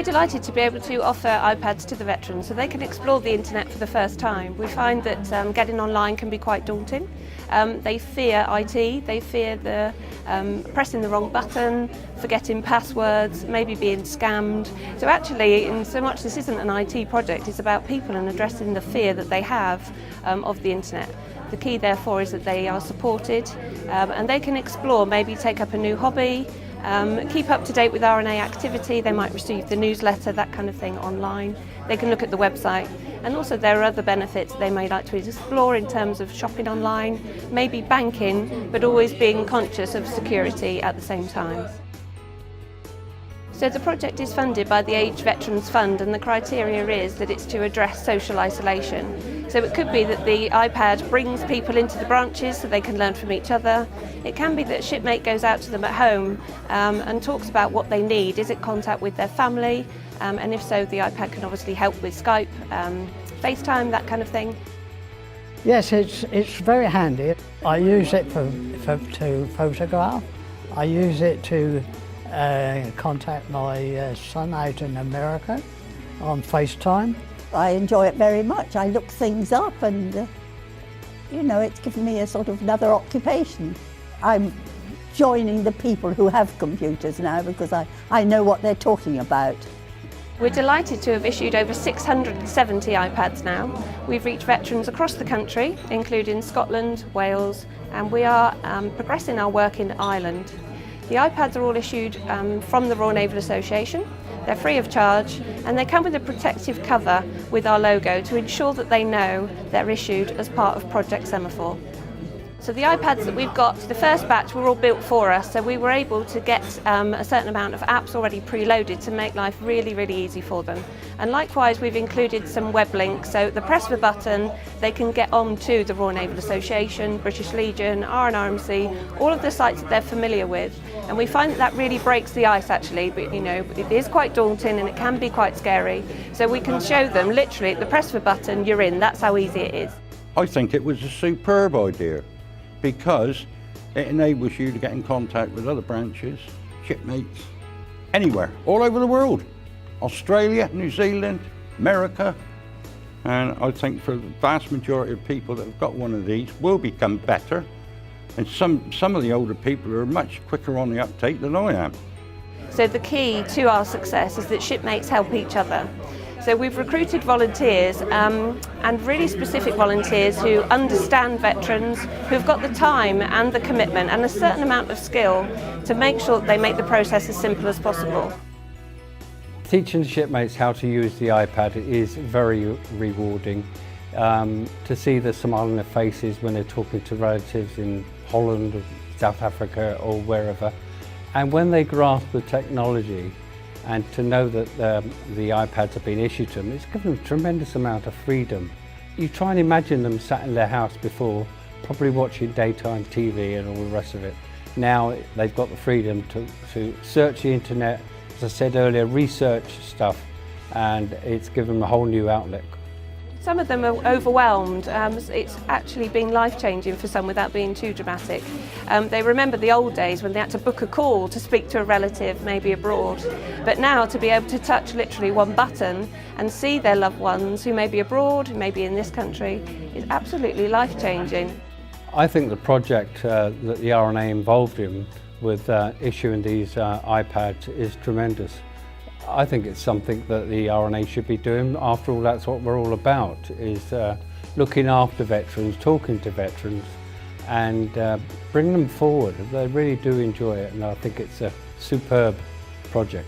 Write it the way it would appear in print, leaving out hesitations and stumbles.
delighted to be able to offer iPads to the veterans so they can explore the internet for the first time. We find that getting online can be quite daunting. They fear IT, they fear the pressing the wrong button, forgetting passwords, maybe being scammed. So actually, in so much this isn't an IT project, it's about people and addressing the fear that they have of the internet. The key therefore is that they are supported and they can explore, maybe take up a new hobby, keep up to date with RNA activity. They might receive the newsletter, that kind of thing online. They can look at the website, and also there are other benefits they may like to explore in terms of shopping online, maybe banking, but always being conscious of security at the same time. So the project is funded by the Aged Veterans Fund, and the criteria is that it's to address social isolation. So it could be that the iPad brings people into the branches so they can learn from each other. It can be that Shipmate goes out to them at home and talks about what they need. Is it contact with their family? And if so, the iPad can obviously help with Skype, FaceTime, that kind of thing. Yes, it's very handy. I use it to photograph. I use it to contact my son out in America on FaceTime. I enjoy it very much. I look things up and, you know, it's given me a sort of another occupation. I'm joining the people who have computers now because I know what they're talking about. We're delighted to have issued over 670 iPads now. We've reached veterans across the country, including Scotland, Wales, and we are progressing our work in Ireland. The iPads are all issued from the Royal Naval Association. They're free of charge, and they come with a protective cover with our logo to ensure that they know they're issued as part of Project Semaphore. So the iPads that we've got, the first batch, were all built for us, so we were able to get a certain amount of apps already preloaded to make life really, really easy for them. And likewise, we've included some web links, so at the press of a button, they can get on to the Royal Naval Association, British Legion, RNRMC, all of the sites that they're familiar with. And we find that really breaks the ice actually, but you know, it is quite daunting and it can be quite scary. So we can show them literally at the press of a button, you're in, that's how easy it is. I think it was a superb idea, because it enables you to get in contact with other branches, shipmates, anywhere, all over the world. Australia, New Zealand, America, and I think for the vast majority of people that have got one of these will become better, and some of the older people are much quicker on the uptake than I am. So the key to our success is that shipmates help each other. So we've recruited volunteers and really specific volunteers who understand veterans, who've got the time and the commitment and a certain amount of skill to make sure that they make the process as simple as possible. Teaching shipmates how to use the iPad is very rewarding. To see the smile on their faces when they're talking to relatives in Holland, or South Africa or wherever. And when they grasp the technology, and to know that the iPads have been issued to them, it's given them a tremendous amount of freedom. You try and imagine them sat in their house before, probably watching daytime TV and all the rest of it. Now they've got the freedom to search the internet, as I said earlier, research stuff, and it's given them a whole new outlook. Some of them are overwhelmed. It's actually been life-changing for some without being too dramatic. They remember the old days when they had to book a call to speak to a relative, maybe abroad. But now to be able to touch literally one button and see their loved ones who may be abroad, who may be in this country, is absolutely life-changing. I think the project that the RNA involved in with issuing these iPads is tremendous. I think it's something that the RNA should be doing. After all, that's what we're all about, is looking after veterans, talking to veterans, and bringing them forward. They really do enjoy it, and I think it's a superb project.